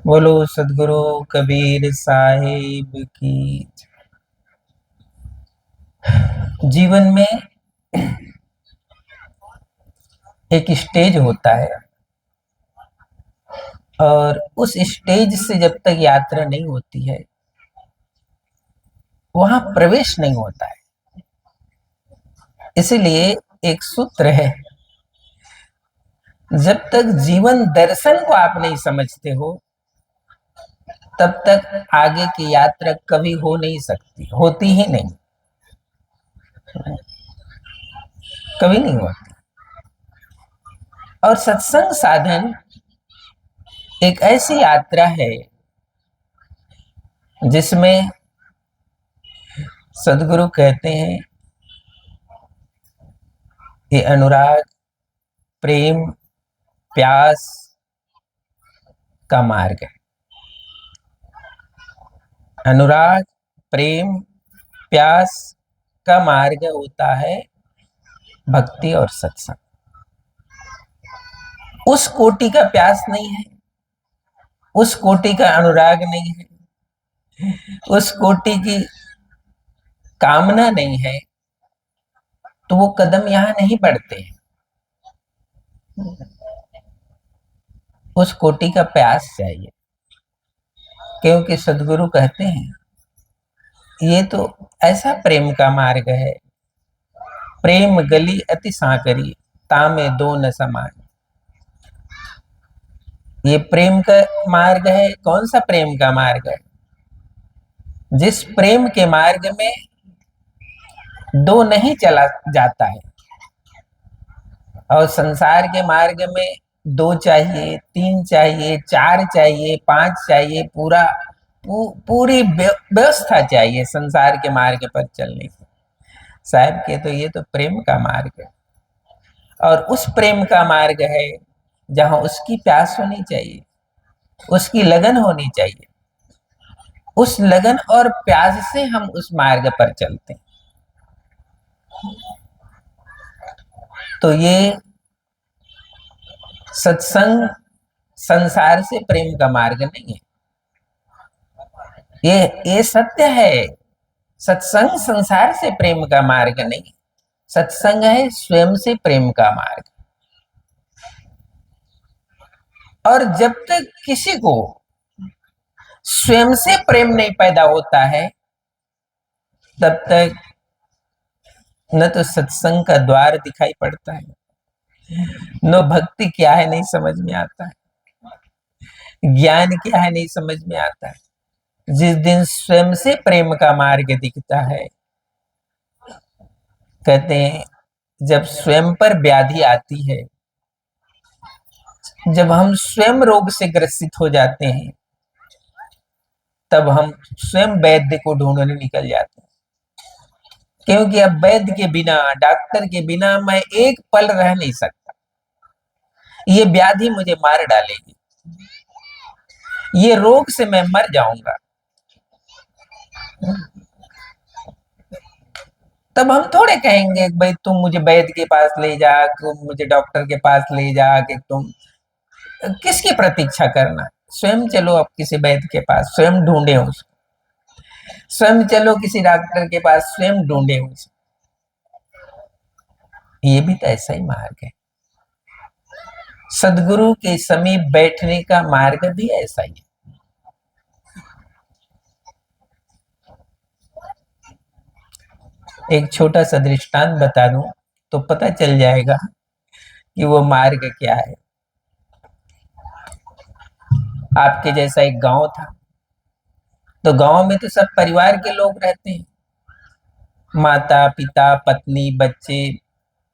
बोलो सदगुरु कबीर साहिब की। जीवन में एक स्टेज होता है और उस स्टेज से जब तक यात्रा नहीं होती है वहां प्रवेश नहीं होता है। इसीलिए एक सूत्र है, जब तक जीवन दर्शन को आप नहीं समझते हो तब तक आगे की यात्रा कभी हो नहीं सकती, होती ही नहीं, कभी नहीं होती। और सत्संग साधन एक ऐसी यात्रा है जिसमें सदगुरु कहते हैं ये अनुराग, प्रेम, प्यास का मार्ग है। अनुराग, प्रेम, प्यास का मार्ग होता है भक्ति और सत्संग। उस कोटि का प्यास नहीं है, उस कोटि का अनुराग नहीं है, उस कोटि की कामना नहीं है, तो वो कदम यहां नहीं बढ़ते हैं। उस कोटि का प्यास चाहिए, क्योंकि सदगुरु कहते हैं ये तो ऐसा प्रेम का मार्ग है, प्रेम गली अति सांकरी तामे दो न समान। ये प्रेम का मार्ग है। कौन सा प्रेम का मार्ग है? जिस प्रेम के मार्ग में दो नहीं चला जाता है, और संसार के मार्ग में दो चाहिए, तीन चाहिए, चार चाहिए, पांच चाहिए, पूरी व्यवस्था चाहिए संसार के मार्ग पर चलने की। साहब के तो ये तो प्रेम का मार्ग है, और उस प्रेम का मार्ग है जहां उसकी प्यास होनी चाहिए, उसकी लगन होनी चाहिए। उस लगन और प्यास से हम उस मार्ग पर चलते हैं। तो ये सत्संग संसार से प्रेम का मार्ग नहीं है, ये सत्य है। सत्संग संसार से प्रेम का मार्ग नहीं, सत्संग है स्वयं से प्रेम का मार्ग। और जब तक किसी को स्वयं से प्रेम नहीं पैदा होता है तब तक न तो सत्संग का द्वार दिखाई पड़ता है, न भक्ति क्या है नहीं समझ में आता है, ज्ञान क्या है नहीं समझ में आता है। जिस दिन स्वयं से प्रेम का मार्ग दिखता है, कहते हैं जब स्वयं पर व्याधि आती है, जब हम स्वयं रोग से ग्रसित हो जाते हैं, तब हम स्वयं वैद्य को ढूंढने निकल जाते हैं। क्योंकि अब वैद्य के बिना, डॉक्टर के बिना मैं एक पल रह नहीं सकता, ये व्याधि मुझे मार डालेगी, ये रोग से मैं मर जाऊंगा। तब हम थोड़े कहेंगे भाई तुम मुझे वैद्य के पास ले जा, तुम मुझे डॉक्टर के पास ले जा, कि तुम किसकी प्रतीक्षा करना। स्वयं चलो अब किसी वैद्य के पास, स्वयं ढूंढे उसको, स्वयं चलो किसी डॉक्टर के पास, स्वयं ढूंढे उसको। ये भी तो ऐसा ही मार्ग है। सदगुरु के समीप बैठने का मार्ग भी ऐसा ही है। एक छोटा सा दृष्टांत बता दूं तो पता चल जाएगा कि वो मार्ग क्या है। आपके जैसा एक गांव था, तो गांव में तो सब परिवार के लोग रहते हैं, माता पिता पत्नी बच्चे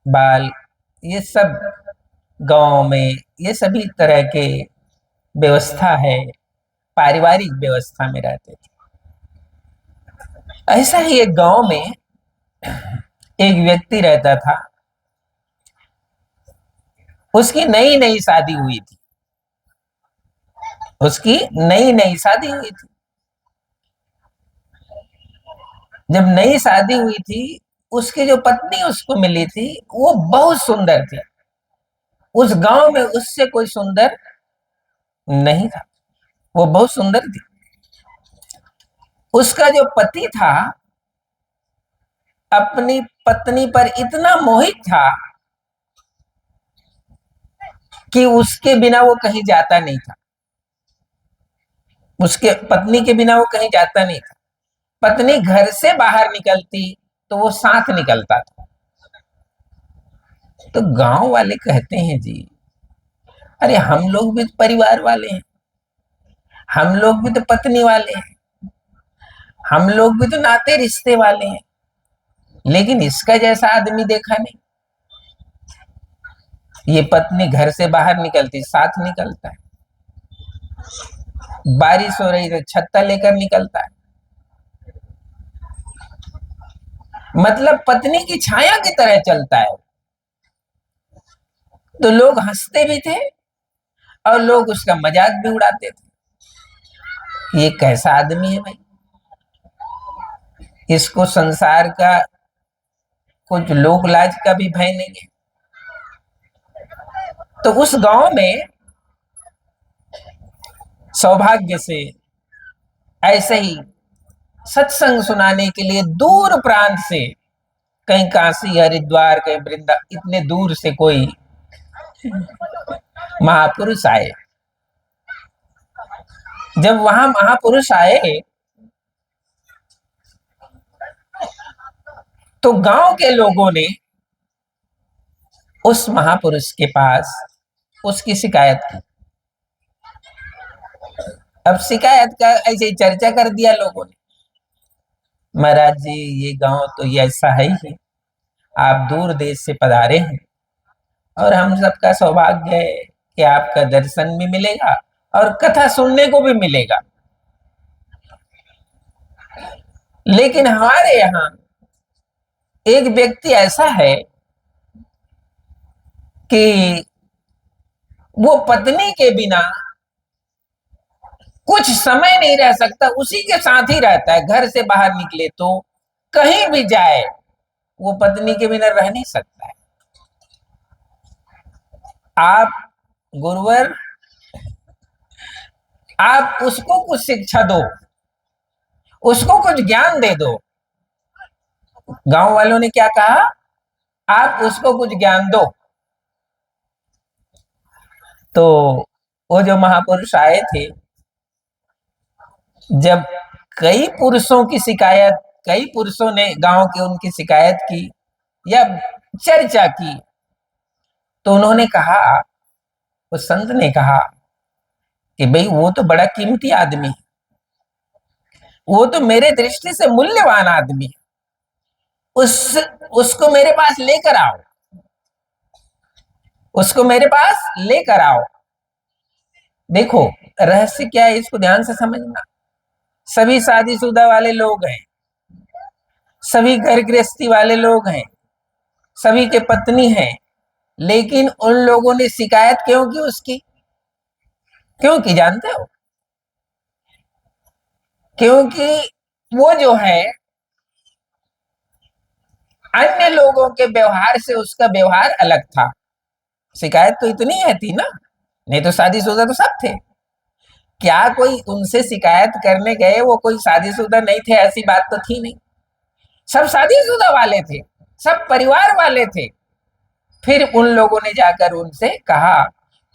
बाल, ये सब गांव में ये सभी तरह के व्यवस्था है, पारिवारिक व्यवस्था में रहते थे। ऐसा ही एक गांव में एक व्यक्ति रहता था, उसकी नई नई शादी हुई थी, उसकी नई नई शादी हुई थी। जब नई शादी हुई थी, उसकी जो पत्नी उसको मिली थी वो बहुत सुंदर थी, उस गांव में उससे कोई सुंदर नहीं था। वो बहुत सुंदर थी। उसका जो पति था अपनी पत्नी पर इतना मोहित था कि उसके बिना वो कहीं जाता नहीं था। उसके पत्नी के बिना वो कहीं जाता नहीं था। पत्नी घर से बाहर निकलती तो वो साथ निकलता था। तो गांव वाले कहते हैं जी, अरे हम लोग भी तो परिवार वाले हैं, हम लोग भी तो पत्नी वाले हैं, हम लोग भी तो नाते रिश्ते वाले हैं, लेकिन इसका जैसा आदमी देखा नहीं। ये पत्नी घर से बाहर निकलती साथ निकलता है, बारिश हो रही तो छत्ता लेकर निकलता है। मतलब पत्नी की छाया की तरह चलता है। तो लोग हंसते भी थे और लोग उसका मजाक भी उड़ाते थे। ये कैसा आदमी है भाई, इसको संसार का कुछ लोक लाज का भी भय नहीं है। तो उस गांव में सौभाग्य से ऐसे ही सत्संग सुनाने के लिए दूर प्रांत से, कहीं काशी हरिद्वार कहीं वृंदा, इतने दूर से कोई महापुरुष आए। जब वहां महापुरुष आए तो गांव के लोगों ने उस महापुरुष के पास उसकी शिकायत की। अब शिकायत का ऐसे ही चर्चा कर दिया लोगों ने, महाराज जी ये गांव तो ये ऐसा है ही, आप दूर देश से पधारे हैं और हम सबका सौभाग्य है कि आपका दर्शन भी मिलेगा और कथा सुनने को भी मिलेगा। लेकिन हमारे यहाँ एक व्यक्ति ऐसा है कि वो पत्नी के बिना कुछ समय नहीं रह सकता, उसी के साथ ही रहता है। घर से बाहर निकले तो कहीं भी जाए वो पत्नी के बिना रह नहीं सकता है। आप गुरुवर, आप उसको कुछ शिक्षा दो, उसको कुछ ज्ञान दे दो। गांव वालों ने क्या कहा, आप उसको कुछ ज्ञान दो। तो वो जो महापुरुष आए थे, जब कई पुरुषों की शिकायत, कई पुरुषों ने गांव के उनकी शिकायत की या चर्चा की, तो उन्होंने कहा, उस संत ने कहा कि भाई वो तो बड़ा कीमती आदमी है, वो तो मेरे दृष्टि से मूल्यवान आदमी है, उस उसको मेरे पास लेकर आओ, उसको मेरे पास लेकर आओ। देखो रहस्य क्या है, इसको ध्यान से समझना। सभी शादीशुदा वाले लोग हैं, सभी घर गृहस्थी वाले लोग हैं, सभी के पत्नी हैं, लेकिन उन लोगों ने शिकायत क्यों की उसकी? क्यों की जानते हो? क्योंकि वो जो है अन्य लोगों के व्यवहार से उसका व्यवहार अलग था। शिकायत तो इतनी है थी ना, नहीं तो शादीशुदा तो सब थे। क्या कोई उनसे शिकायत करने गए वो कोई शादीशुदा नहीं थे, ऐसी बात तो थी नहीं। सब शादीशुदा वाले थे, सब परिवार वाले थे। फिर उन लोगों ने जाकर उनसे कहा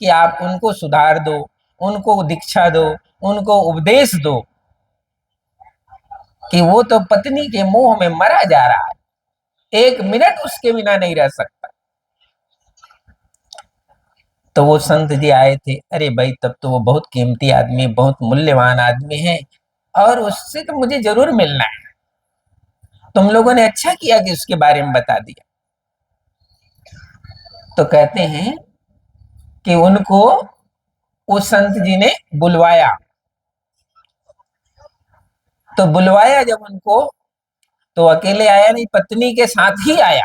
कि आप उनको सुधार दो, उनको दीक्षा दो, उनको उपदेश दो कि वो तो पत्नी के मोह में मरा जा रहा है, एक मिनट उसके बिना नहीं रह सकता। तो वो संत जी आए थे, अरे भाई तब तो वो बहुत कीमती आदमी, बहुत मूल्यवान आदमी है और उससे तो मुझे जरूर मिलना है। तुम लोगों ने अच्छा किया कि उसके बारे में बता दिया। तो कहते हैं कि उनको उस संत जी ने बुलवाया। तो बुलवाया जब उनको, तो अकेले आया नहीं, पत्नी के साथ ही आया।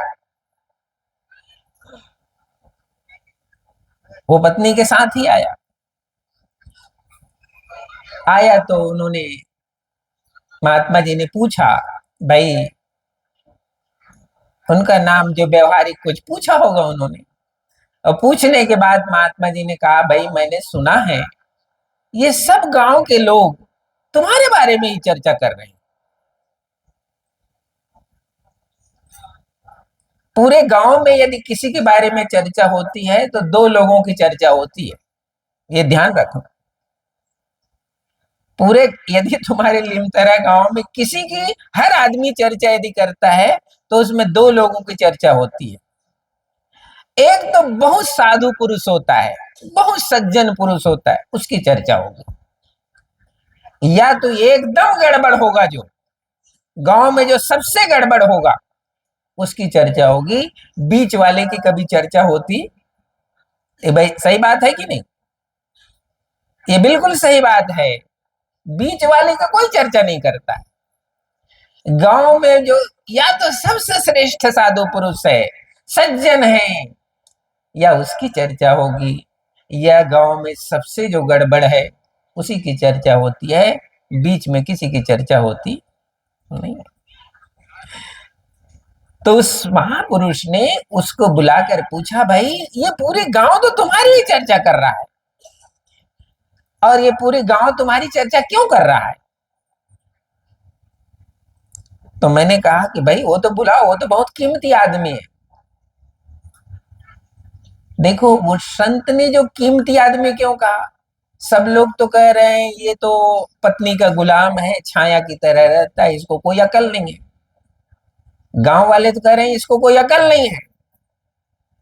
वो पत्नी के साथ ही आया। आया तो उन्होंने, महात्मा जी ने पूछा, भाई उनका नाम जो व्यवहारिक कुछ पूछा होगा उन्होंने, और पूछने के बाद महात्मा जी ने कहा, भाई मैंने सुना है ये सब गांव के लोग तुम्हारे बारे में ही चर्चा कर रहे हैं। पूरे गांव में यदि किसी के बारे में चर्चा होती है तो दो लोगों की चर्चा होती है, ये ध्यान रखो। पूरे यदि तुम्हारे लिमतरा गांव में किसी की, हर आदमी चर्चा यदि करता है तो उसमें दो लोगों की चर्चा होती है। एक तो बहुत साधु पुरुष होता है, बहुत सज्जन पुरुष होता है, उसकी चर्चा होगी। या तो एकदम गड़बड़ होगा, जो गांव में जो सबसे गड़बड़ होगा उसकी चर्चा होगी। बीच वाले की कभी चर्चा होती? ये भाई सही बात है कि नहीं? ये बिल्कुल सही बात है। बीच वाले का कोई चर्चा नहीं करता है। गांव में जो या तो सबसे श्रेष्ठ साधु पुरुष है, सज्जन है, या उसकी चर्चा होगी, या गांव में सबसे जो गड़बड़ है उसी की चर्चा होती है। बीच में किसी की चर्चा होती नहीं। तो उस महापुरुष ने उसको बुलाकर पूछा, भाई ये पूरे गांव तो तुम्हारी ही चर्चा कर रहा है, और ये पूरे गांव तुम्हारी चर्चा क्यों कर रहा है? तो मैंने कहा कि भाई वो तो बुलाओ, वो तो बहुत कीमती आदमी है। देखो वो संत ने जो कीमती आदमी क्यों कहा? सब लोग तो कह रहे हैं ये तो पत्नी का गुलाम है, छाया की तरह रहता है, इसको कोई अकल नहीं है। गांव वाले तो कह रहे हैं इसको कोई अकल नहीं है,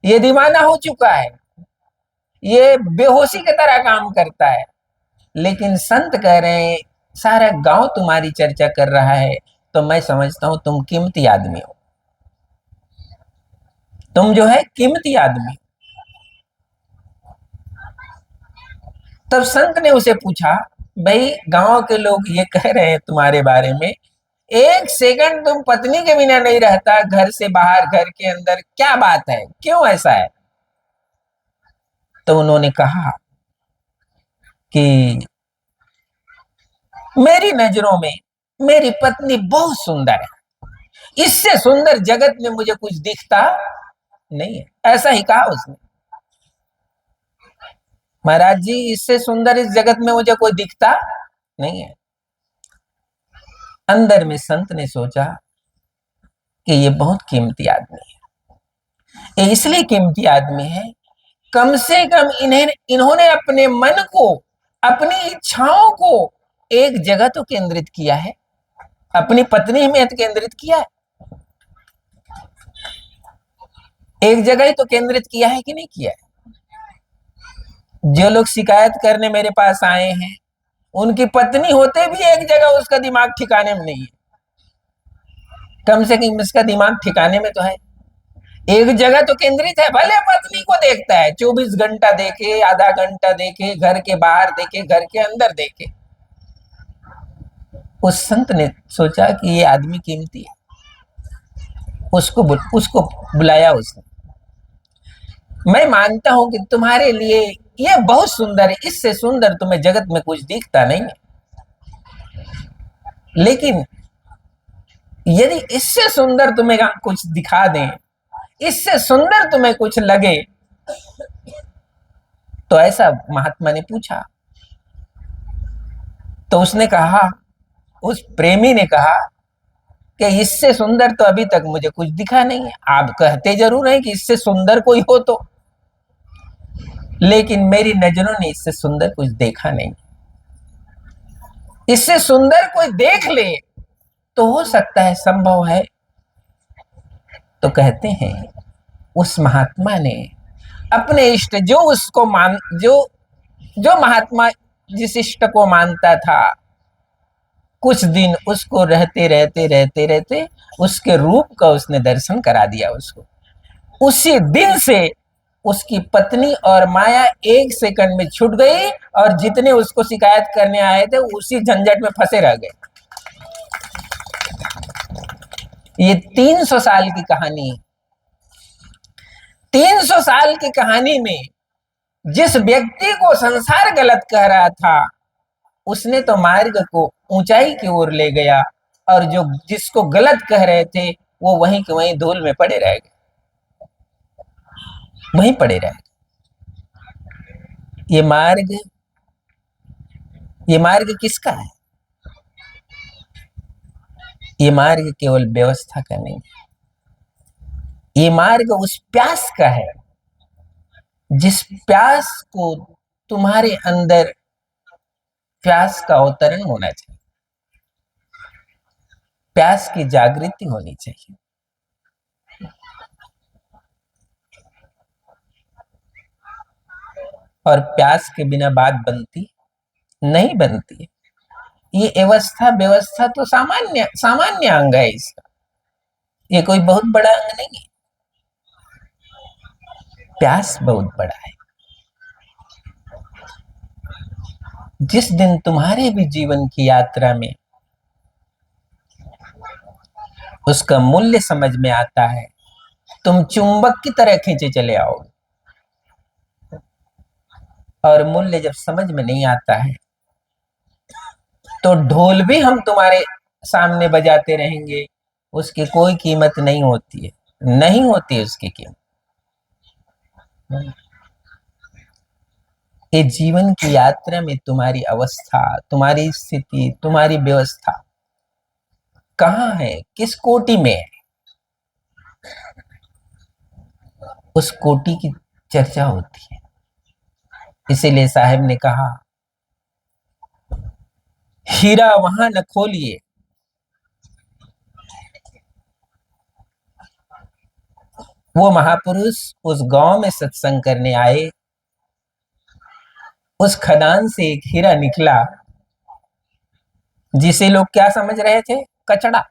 ये दीवाना हो चुका है, ये बेहोशी की तरह काम करता है। लेकिन संत कह रहे हैं सारा गांव तुम्हारी चर्चा कर रहा है, तो मैं समझता हूं तुम कीमती आदमी हो, तुम जो है कीमती आदमी। तब संत ने उसे पूछा, भाई गांव के लोग ये कह रहे हैं तुम्हारे बारे में, एक सेकंड तुम पत्नी के बिना नहीं रहता, घर से बाहर घर के अंदर, क्या बात है, क्यों ऐसा है? तो उन्होंने कहा कि मेरी नजरों में मेरी पत्नी बहुत सुंदर है, इससे सुंदर जगत में मुझे कुछ दिखता नहीं है। ऐसा ही कहा उसने। महाराज जी इससे सुंदर इस जगत में मुझे कोई दिखता नहीं है। अंदर में संत ने सोचा कि ये बहुत कीमती आदमी है। ये इसलिए कीमती आदमी है, कम से कम इन्होंने अपने मन को, अपनी इच्छाओं को एक जगह तो केंद्रित किया है, अपनी पत्नी में तो केंद्रित किया है, एक जगह ही तो केंद्रित किया है कि नहीं किया है? जो लोग शिकायत करने मेरे पास आए हैं, उनकी पत्नी होते भी एक जगह उसका दिमाग ठिकाने में नहीं है। कम से कम इसका दिमाग ठिकाने में तो है, एक जगह तो केंद्रित है। भले पत्नी को देखता है, 24 घंटा देखे, आधा घंटा देखे, घर के बाहर देखे, घर के अंदर देखे। उस संत ने सोचा कि ये आदमी कीमती है, उसको बुलाया उसने। मैं मानता हूं कि तुम्हारे लिए ये बहुत सुंदर है, इससे सुंदर तुम्हें जगत में कुछ दिखता नहीं है, लेकिन यदि इससे सुंदर तुम्हें कुछ दिखा दें, इससे सुंदर तुम्हें कुछ लगे, तो ऐसा महात्मा ने पूछा। तो उसने कहा, उस प्रेमी ने कहा कि इससे सुंदर तो अभी तक मुझे कुछ दिखा नहीं है। आप कहते जरूर हैं कि इससे सुंदर कोई हो तो, लेकिन मेरी नजरों ने इससे सुंदर कुछ देखा नहीं। इससे सुंदर कोई देख ले तो हो सकता है, संभव है। तो कहते हैं उस महात्मा ने अपने इष्ट, जो उसको मान, जो महात्मा जिस इष्ट को मानता था, कुछ दिन उसको रहते रहते रहते रहते उसके रूप का उसने दर्शन करा दिया उसको। उसी दिन से उसकी पत्नी और माया एक सेकंड में छूट गई, और जितने उसको शिकायत करने आए थे उसी झंझट में फंसे रह गए। ये 300 साल की कहानी है। 300 साल की कहानी में जिस व्यक्ति को संसार गलत कह रहा था, उसने तो मार्ग को ऊंचाई की ओर ले गया, और जो जिसको गलत कह रहे थे वो वहीं के वहीं धूल में पड़े रह गए, वहीं पड़े रह गए। ये मार्ग ये मार्ग किसका है? ये मार्ग केवल व्यवस्था का नहीं, ये मार्ग उस प्यास का है जिस प्यास को तुम्हारे अंदर प्यास का अवतरण होना चाहिए, प्यास की जागृति होनी चाहिए। और प्यास के बिना बात बनती नहीं बनती। ये अवस्था व्यवस्था तो सामान्य सामान्य अंग है इसका, ये कोई बहुत बड़ा अंग नहीं है। प्यास बहुत बड़ा है। जिस दिन तुम्हारे भी जीवन की यात्रा में उसका मूल्य समझ में आता है, तुम चुंबक की तरह खींचे चले आओगे। और मूल्य जब समझ में नहीं आता है तो ढोल भी हम तुम्हारे सामने बजाते रहेंगे, उसकी कोई कीमत नहीं होती है, नहीं होती है उसकी कीमत। ये जीवन की यात्रा में तुम्हारी अवस्था, तुम्हारी स्थिति, तुम्हारी व्यवस्था कहाँ है, किस कोटि में है, उस कोटि की चर्चा होती है। इसीलिए साहब ने कहा, हीरा वहां न खोलिए, वो महापुरुष उस गांव में सत्संग करने आए, उस खदान से एक हीरा निकला जिसे लोग क्या समझ रहे थे, कचड़ा,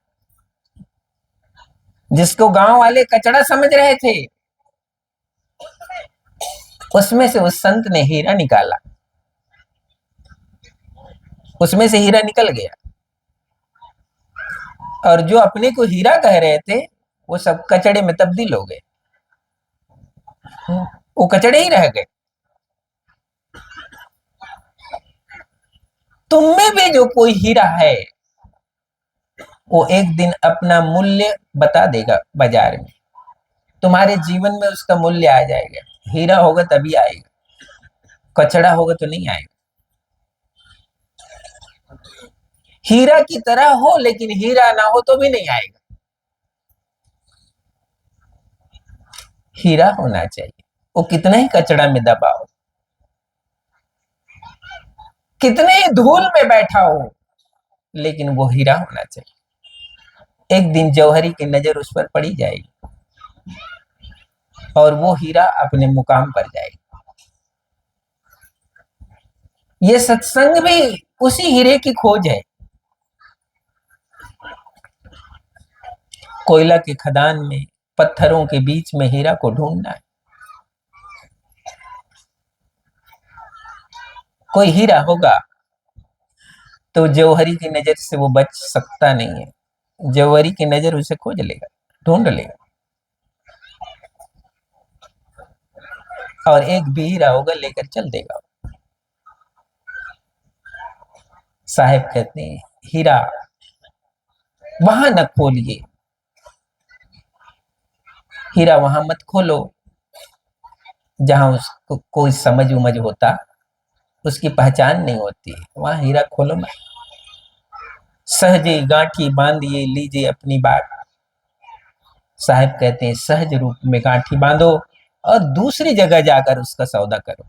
जिसको गांव वाले कचड़ा समझ रहे थे, उसमें से उस संत ने हीरा निकाला, उसमें से हीरा निकल गया। और जो अपने को हीरा कह रहे थे वो सब कचड़े में तब्दील हो गए, वो कचड़े ही रह गए। तुम में भी जो कोई हीरा है वो एक दिन अपना मूल्य बता देगा बाजार में, तुम्हारे जीवन में उसका मूल्य आ जाएगा। हीरा होगा तभी आएगा, कचड़ा होगा तो नहीं आएगा। हीरा की तरह हो लेकिन हीरा ना हो तो भी नहीं आएगा। हीरा होना चाहिए, वो कितना ही कचड़ा में दबा हो, कितने ही धूल में बैठा हो, लेकिन वो हीरा होना चाहिए। एक दिन जौहरी की नजर उस पर पड़ी जाएगी और वो हीरा अपने मुकाम पर जाएगा। ये सत्संग भी उसी हीरे की खोज है। कोयला के खदान में पत्थरों के बीच में हीरा को ढूंढना है। कोई हीरा होगा तो जौहरी की नजर से वो बच सकता नहीं है, जौहरी की नजर उसे खोज लेगा, ढूंढ लेगा। और एक भी हीरा होगा लेकर चल देगा। साहेब कहते हैं, हीरा वहां न खोलिए, हीरा वहां मत खोलो जहां उसको कोई समझ उमझ होता, उसकी पहचान नहीं होती, वहां हीरा खोलो मत। सहजे गांठी बांधिए लीजिए अपनी बात। साहब कहते हैं, सहज रूप में गांठी बांधो और दूसरी जगह जाकर उसका सौदा करो,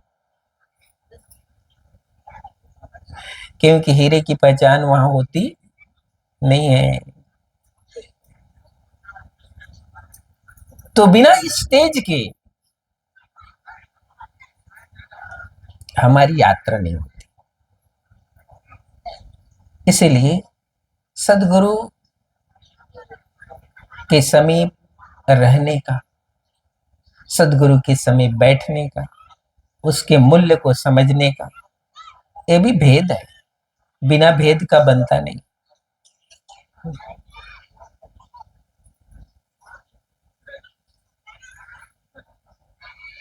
क्योंकि हीरे की पहचान वहां होती नहीं है। तो बिना स्टेज के हमारी यात्रा नहीं होती। इसीलिए सदगुरु के समीप रहने का, सदगुरु के समीप बैठने का, उसके मूल्य को समझने का, ये भी भेद है, बिना भेद का बनता नहीं।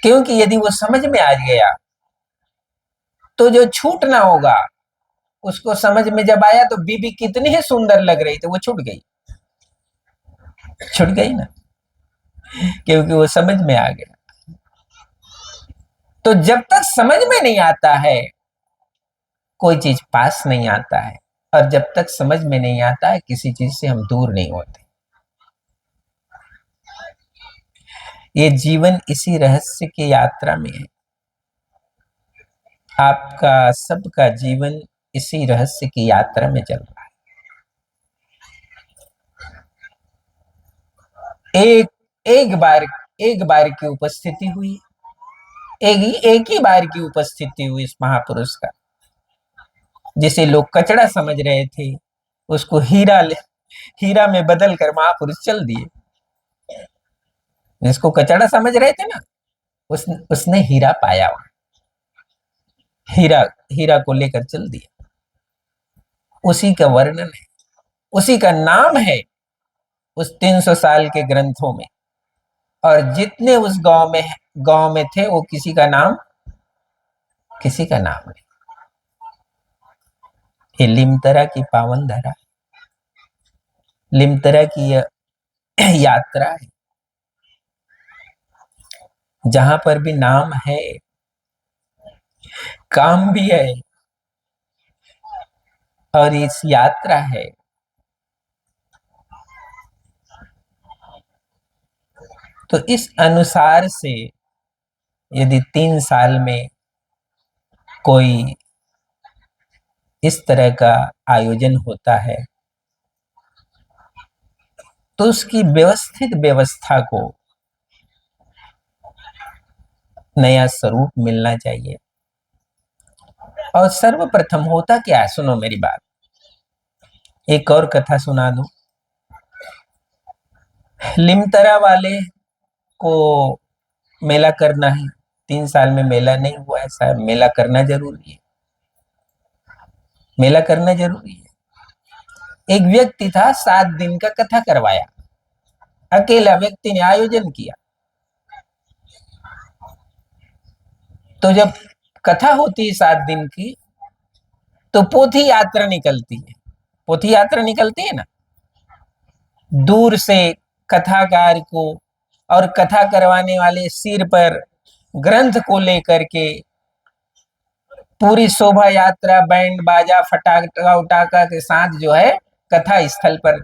क्योंकि यदि वो समझ में आ गया तो जो छूटना होगा, उसको समझ में जब आया तो बीबी कितनी ही सुंदर लग रही थी, वो छूट गई, छूट गई ना, क्योंकि वो समझ में आ गया। तो जब तक समझ में नहीं आता है कोई चीज पास नहीं आता है, और जब तक समझ में नहीं आता है किसी चीज से हम दूर नहीं होते। ये जीवन इसी रहस्य की यात्रा में है। आपका सबका जीवन इसी रहस्य की यात्रा में चल रहा है। एक बार की उपस्थिति हुई, एक ही बार की उपस्थिति हुई इस महापुरुष का, जिसे लोग कचड़ा समझ रहे थे, उसको हीरा में बदल कर महापुरुष चल दिए। जिसको कचड़ा समझ रहे थे ना, उसने हीरा पाया, हीरा हीरा को लेकर चल दिया। उसी का वर्णन है, उसी का नाम है उस 300 साल के ग्रंथों में। और जितने उस गांव में थे, वो किसी का नाम नहीं। ये लिमतरा की पावन धरा, लिमतरा की यात्रा है, जहां पर भी नाम है, काम भी है, और इस यात्रा है। तो इस अनुसार से यदि 3 साल में कोई इस तरह का आयोजन होता है, तो उसकी व्यवस्थित व्यवस्था को नया स्वरूप मिलना चाहिए। और सर्वप्रथम होता क्या है, सुनो मेरी बात, एक और कथा सुना दूं। लिमतरा वाले को मेला करना है, 3 साल में मेला नहीं हुआ, ऐसा है, मेला करना जरूरी है, मेला करना जरूरी है। एक व्यक्ति था, 7 दिन का कथा करवाया, अकेला व्यक्ति ने आयोजन किया। तो जब कथा होती है 7 दिन की, तो पोथी यात्रा निकलती है, पोथी यात्रा निकलती है ना, दूर से कथाकार को और कथा करवाने वाले सिर पर ग्रंथ को लेकर के पूरी शोभा यात्रा बैंड बाजा फटाका उटाका के साथ जो है कथा स्थल पर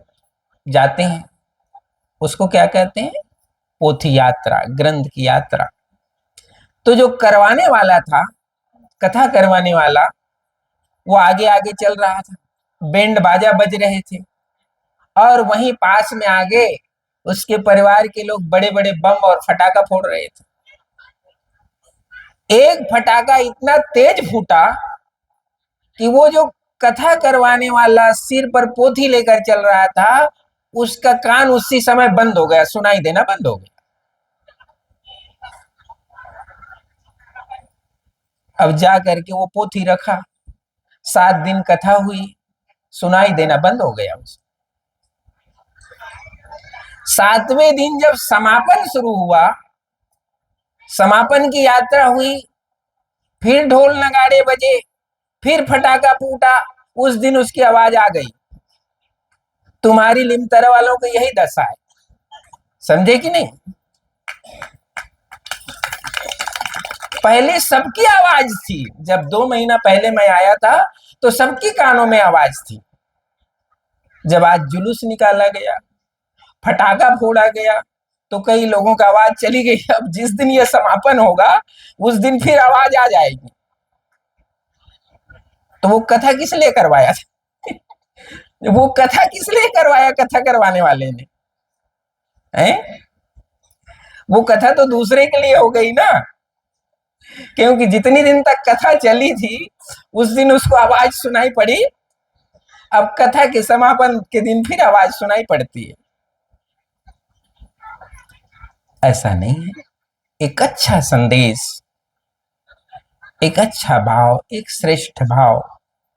जाते हैं। उसको क्या कहते हैं, पोथी यात्रा, ग्रंथ की यात्रा। तो जो करवाने वाला था, कथा करवाने वाला, वो आगे आगे चल रहा था, बैंड बाजा बज रहे थे, और वहीं पास में आगे उसके परिवार के लोग बड़े बड़े बम और फटाका फोड़ रहे थे। एक फटाका इतना तेज फूटा कि वो जो कथा करवाने वाला सिर पर पोथी लेकर चल रहा था, उसका कान उसी समय बंद हो गया, सुनाई देना बंद हो गया। अब जा करके वो पोथी रखा, 7 दिन कथा हुई, सुनाई देना बंद हो गया उसे। 7वें दिन जब समापन शुरू हुआ, समापन की यात्रा हुई, फिर ढोल नगाड़े बजे, फिर फटाका फूटा, उस दिन उसकी आवाज आ गई। तुम्हारी लिमतरा वालों को यही दशा है, समझे कि नहीं। पहले सबकी आवाज थी, जब 2 महीना पहले मैं आया था तो सबकी कानों में आवाज थी। जब आज जुलूस निकाला गया, फटाका फोड़ा गया, तो कई लोगों का आवाज चली गई। अब जिस दिन यह समापन होगा, उस दिन फिर आवाज आ जाएगी। तो वो कथा किस लिए करवाया था? वो कथा किस लिए करवाया, कथा करवाने वाले ने, हैं? वो कथा तो दूसरे के लिए हो गई ना, क्योंकि जितनी दिन तक कथा चली थी, उस दिन उसको आवाज सुनाई पड़ी। अब कथा के समापन के दिन फिर आवाज सुनाई पड़ती है। ऐसा नहीं है। एक अच्छा संदेश, एक अच्छा भाव, एक श्रेष्ठ भाव